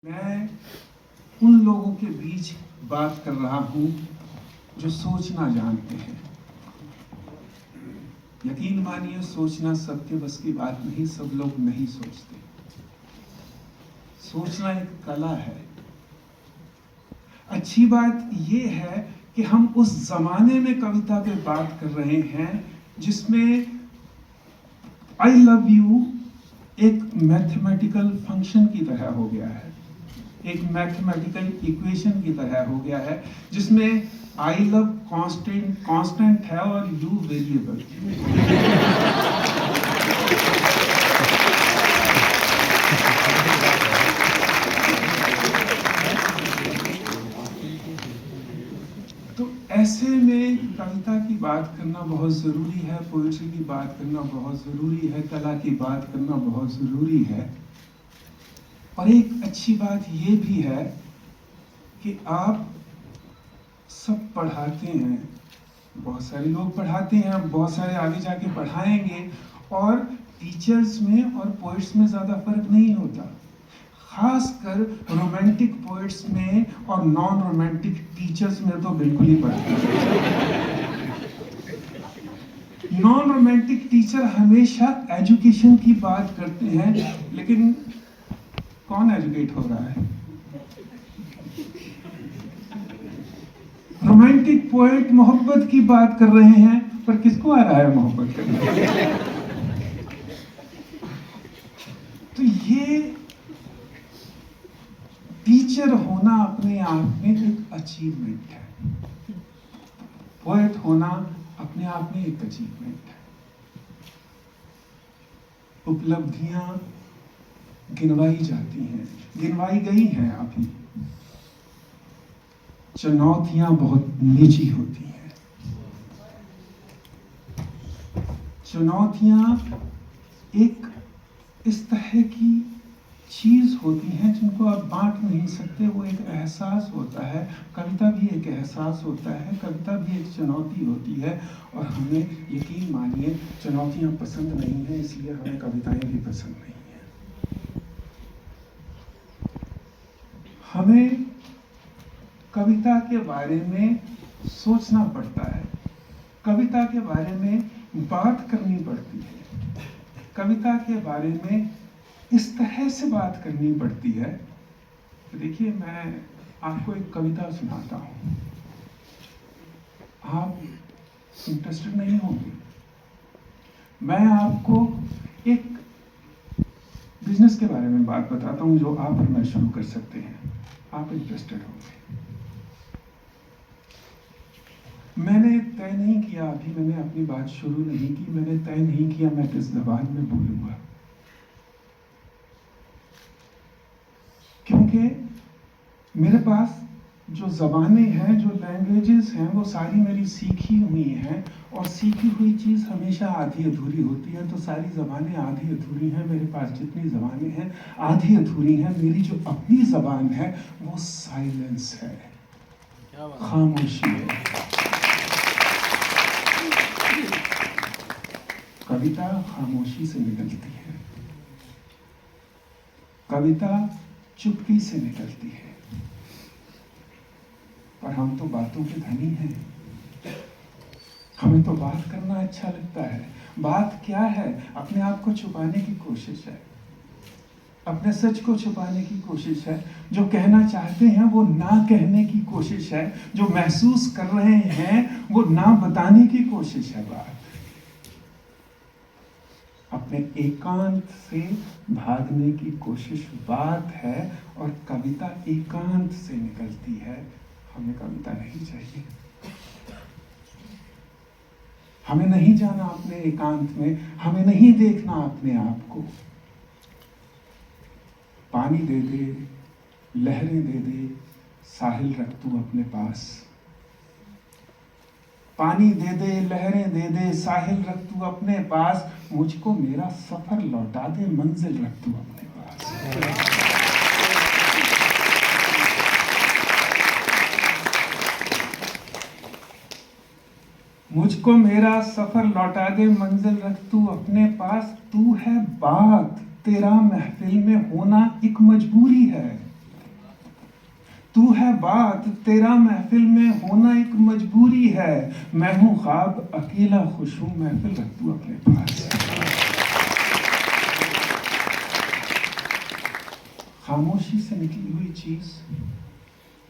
मैं उन लोगों के बीच बात कर रहा हूं जो सोचना जानते हैं। यकीन मानिए, सोचना सबके बस की बात नहीं, सब लोग नहीं सोचते। सोचना एक कला है। अच्छी बात यह है कि हम उस जमाने में कविता पे बात कर रहे हैं जिसमें आई लव यू एक मैथमेटिकल फंक्शन की तरह हो गया है, एक मैथमेटिकल इक्वेशन की तरह हो गया है, जिसमें आई लव कांस्टेंट है और यू वेरिएबल। तो ऐसे में कविता की बात करना बहुत जरूरी है, पोएट्री की बात करना बहुत जरूरी है, कला की बात करना बहुत जरूरी है। और एक अच्छी बात ये भी है कि आप सब पढ़ाते हैं, बहुत सारे लोग पढ़ाते हैं, बहुत सारे आगे जाके पढ़ाएंगे, और टीचर्स में और पोइट्स में ज़्यादा फर्क नहीं होता। खासकर रोमांटिक पोइट्स में और नॉन रोमांटिक टीचर्स में तो बिल्कुल ही फर्क नहीं। नॉन रोमांटिक टीचर हमेशा एजुकेशन की बात करते हैं, लेकिन कौन एजुकेट हो रहा है? रोमांटिक पोएट मोहब्बत की बात कर रहे हैं, पर किसको आ रहा है मोहब्बत करना? तो ये टीचर होना अपने आप में एक अचीवमेंट है, पोएट होना अपने आप में एक अचीवमेंट है। उपलब्धियां गिनवाई जाती हैं, गिनवाई गई हैं अभी। चुनौतियां बहुत निजी होती हैं। चुनौतियां एक इस तरह की चीज होती हैं जिनको आप बांट नहीं सकते। वो एक एहसास होता है। कविता भी एक एहसास होता है, कविता भी एक चुनौती होती है। और हमें, यकीन मानिए, चुनौतियां पसंद नहीं है, इसलिए हमें कविताएं भी पसंद नहीं है। हमें कविता के बारे में सोचना पड़ता है, कविता के बारे में बात करनी पड़ती है, कविता के बारे में इस तरह से बात करनी पड़ती है। तो देखिए, मैं आपको एक कविता सुनाता हूँ, आप इंटरेस्टेड नहीं होंगे। मैं आपको एक बिजनेस के बारे में बात बताता हूँ जो आप और मैं शुरू कर सकते हैं, आप इंटरेस्टेड होंगे। मैंने तय नहीं किया, अभी मैंने अपनी बात शुरू नहीं की, मैंने तय नहीं किया मैं किस जबान में बोलूंगा, क्योंकि मेरे पास जो जबानें हैं, जो लैंग्वेजेस हैं, वो सारी मेरी सीखी हुई हैं, और सीखी हुई चीज़ हमेशा आधी अधूरी होती है। तो सारी जबानें आधी अधूरी हैं। मेरे पास जितनी जबानें हैं आधी अधूरी हैं। मेरी जो अपनी जबान है वो साइलेंस है, खामोशी है। कविता खामोशी से निकलती है, कविता चुप्पी से निकलती है। पर हम तो बातों के धनी हैं, हमें तो बात करना अच्छा लगता है। बात क्या है? अपने आप को छुपाने की कोशिश है, अपने सच को छुपाने की कोशिश है। जो कहना चाहते हैं वो ना कहने की कोशिश है, जो महसूस कर रहे हैं वो ना बताने की कोशिश है। बात अपने एकांत से भागने की कोशिश बात है, और कविता एकांत से निकलती है। हमें कविता नहीं चाहिए, हमें नहीं जाना अपने एकांत में, हमें नहीं देखना अपने आप को। पानी दे दे, लहरें दे दे, साहिल रख तू अपने पास। पानी दे दे, लहरें दे दे, साहिल रख तू अपने पास। मुझको मेरा सफर लौटा दे, मंजिल रख तू अपने पास। मुझको मेरा सफर लौटा दे, मंजिल रख तू अपने पास। तू है बात, तेरा महफिल में होना एक मजबूरी है। तू है बात, तेरा महफिल में होना एक मजबूरी है। मैं हूं ख्वाब, अकेला खुश हूं, महफिल रख तू अपने पास। खामोशी से निकली हुई चीज